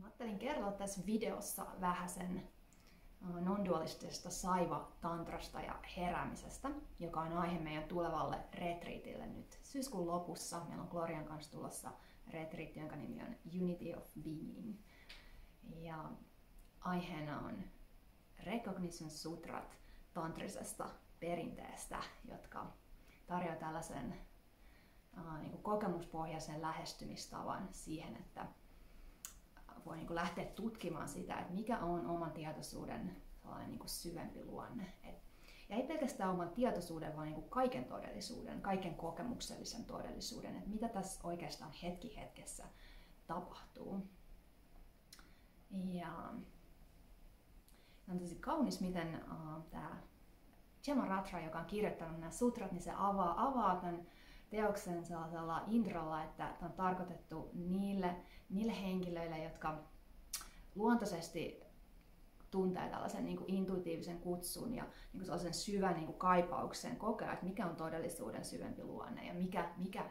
Ajattelin kertoa tässä videossa vähäsen non-dualistisesta saiva-tantrasta ja heräämisestä, joka on aihe meidän tulevalle retriitille nyt syyskuun lopussa. Meillä on Glorian kanssa tulossa retriitti, jonka nimi on Unity of Being. Ja aiheena on Recognition Sutrat tantrisesta perinteestä, jotka tarjoaa tällaisen kokemuspohjaisen lähestymistavan siihen, että voi lähteä tutkimaan sitä, että mikä on oman tietoisuuden syvempi luonne. Ja ei pelkästään oman tietoisuuden, vaan kaiken todellisuuden, kaiken kokemuksellisen todellisuuden, että mitä tässä oikeastaan hetki hetkessä tapahtuu. Ja on tosi kaunis, miten tämä Jemaratra, joka on kirjoittanut nämä sutrat, niin se avaa tämän teoksen sellaisella introlla, että tämä on tarkoitettu niille henkilöille, jotka luontaisesti tuntee tällaisen intuitiivisen kutsun ja sellaisen syvän kaipauksen kokea, että mikä on todellisuuden syvempi luonne ja mikä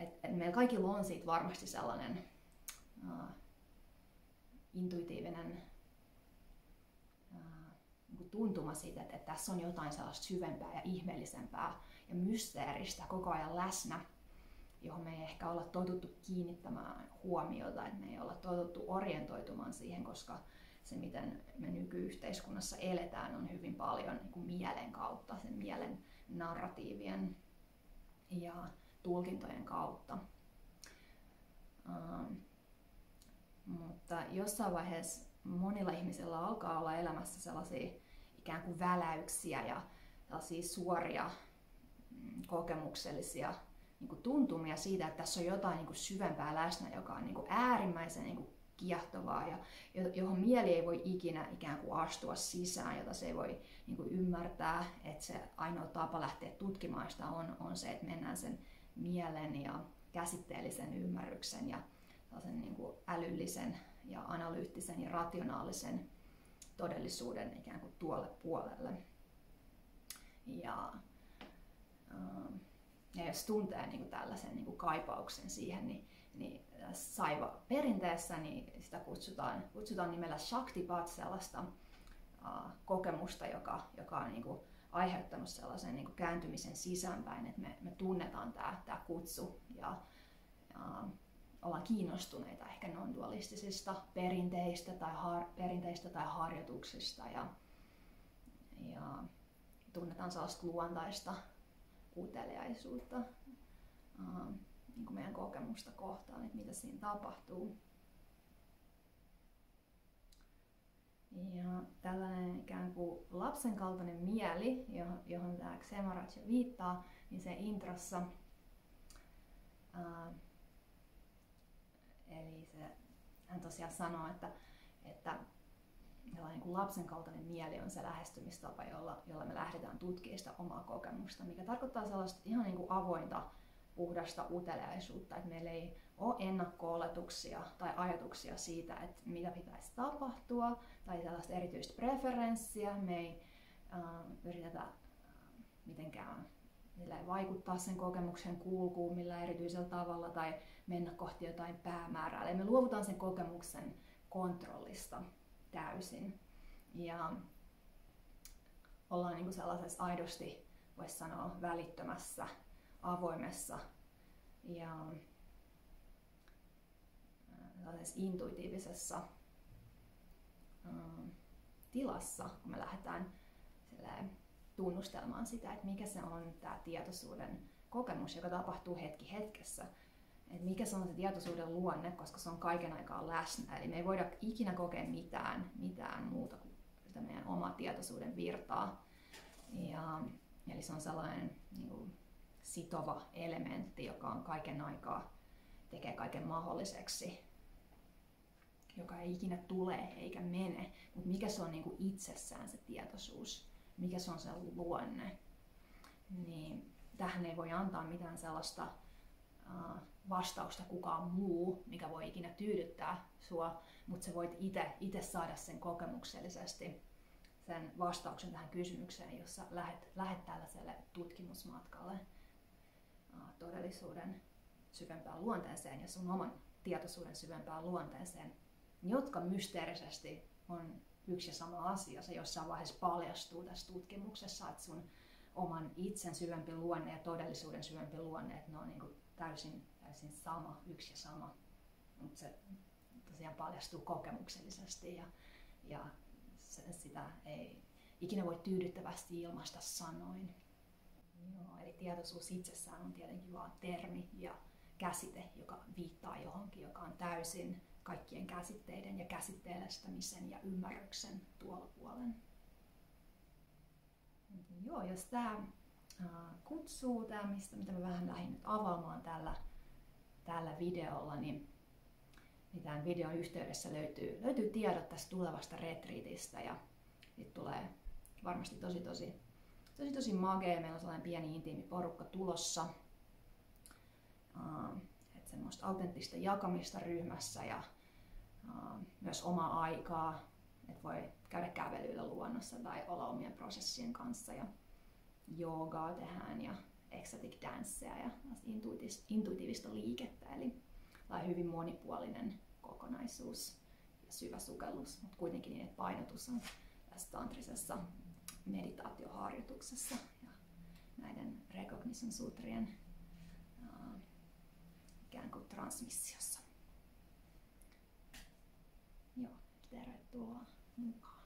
että meillä kaikilla on siitä varmasti sellainen intuitiivinen tuntuma siitä, että tässä on jotain sellaista syvempää ja ihmeellisempää ja mysteeristä koko ajan läsnä, johon me ei ehkä olla totuttu kiinnittämään huomiota, että me ei olla totuttu orientoitumaan siihen, koska se, miten me nykyyhteiskunnassa eletään, on hyvin paljon mielen kautta, sen mielen narratiivien ja tulkintojen kautta. Mutta jossain vaiheessa monilla ihmisillä alkaa olla elämässä sellaisia ikään kuin väläyksiä ja sellaisia suoria kokemuksellisia tuntumia siitä, että tässä on jotain syvempää läsnä, joka on äärimmäisen kiehtovaa ja johon mieli ei voi ikinä ikään kuin astua sisään, jota se ei voi ymmärtää, että se ainoa tapa lähteä tutkimaan sitä on se, että mennään sen mielen ja käsitteellisen ymmärryksen ja älyllisen ja analyyttisen ja rationaalisen todellisuuden ikään kuin tuolle puolelle. Ja jos tuntee tällaisen kaipauksen siihen, niin saiva perinteessä niin sitä kutsutaan nimellä Shaktipat, sellaista kokemusta, joka on aiheuttanut sellaisen kääntymisen sisäänpäin, että me tunnetaan tämä kutsu ja ollaan kiinnostuneita ehkä non-dualistisista perinteistä tai harjoituksista ja tunnetaan sellaista luontaista uteliaisuutta meidän kokemusta kohtaan, että mitä siinä tapahtuu. Ja tällainen ikään kuin lapsen kaltainen mieli, johon tämä Jemaratra viittaa, niin se introssa eli hän tosiaan sanoo, että lapsen kaltainen mieli on se lähestymistapa, jolla me lähdetään tutkimaan sitä omaa kokemusta, mikä tarkoittaa sellaista ihan avointa, puhdasta uteliaisuutta, että meillä ei ole ennakko-oletuksia tai ajatuksia siitä, että mitä pitäisi tapahtua, tai sellaista erityistä preferenssiä. Me ei yritetä mitenkään vaikuttaa sen kokemuksen kulkuun millään erityisellä tavalla tai mennä kohti jotain päämäärää. Eli me luovutaan sen kokemuksen kontrollista täysin. Ja ollaan sellaisessa aidosti, voisi sanoa, välittömässä, avoimessa ja intuitiivisessa tilassa, kun me lähdetään tunnustelemaan sitä, että mikä se on tämä tietoisuuden kokemus, joka tapahtuu hetki hetkessä. Että mikä se on se tietoisuuden luonne, koska se on kaiken aikaa läsnä. Eli me ei voida ikinä kokea mitään muuta kuin sitä meidän omaa tietoisuuden virtaa. Eli se on sellainen sitova elementti, joka on kaiken aikaa, tekee kaiken mahdolliseksi, joka ei ikinä tule eikä mene. Mutta mikä se on itsessään se tietoisuus, mikä se on se luonne, niin tähän ei voi antaa mitään sellaista vastausta kukaan muu, mikä voi ikinä tyydyttää sua, mutta sä voit itse saada sen kokemuksellisesti sen vastauksen tähän kysymykseen, jossa lähet tällaiselle tutkimusmatkalle todellisuuden syvempään luonteeseen ja sun oman tietoisuuden syvempään luonteeseen, jotka mysteerisesti on yksi ja sama asia. Se jossain vaiheessa paljastuu tässä tutkimuksessa, että sun oman itsen syvempi luonne ja todellisuuden syvempi luonne, että ne on niin kuin täysin sama, yksi ja sama. Mutta se tosiaan paljastuu kokemuksellisesti ja sitä ei ikinä voi tyydyttävästi ilmaista sanoin. Joo, eli tietoisuus itsessään on tietenkin vain termi ja käsite, joka viittaa johonkin, joka on täysin kaikkien käsitteiden ja käsitteellistämisen ja ymmärryksen tuolla puolen. Joo, jos tämä kutsuu, mitä mä vähän lähdin nyt avaamaan tällä videolla, niin tämän videon yhteydessä löytyy tiedot tästä tulevasta retriitistä ja nyt tulee varmasti tosi magea. Meillä on sellainen pieni intiimi porukka tulossa. Että semmoista autenttista jakamista ryhmässä ja myös omaa aikaa, että voi käydä kävelyillä luonnossa tai olla omien prosessien kanssa ja joogaa tehdään ja ecstatic dancea ja intuitiivista liikettä, eli hyvin monipuolinen kokonaisuus ja syvä sukellus, mutta kuitenkin niin, että painotus on tässä tantrisessa meditaatioharjoituksessa ja näiden Recognition sutrien ikään kuin transmissiossa. Joo, tervetuloa mukaan.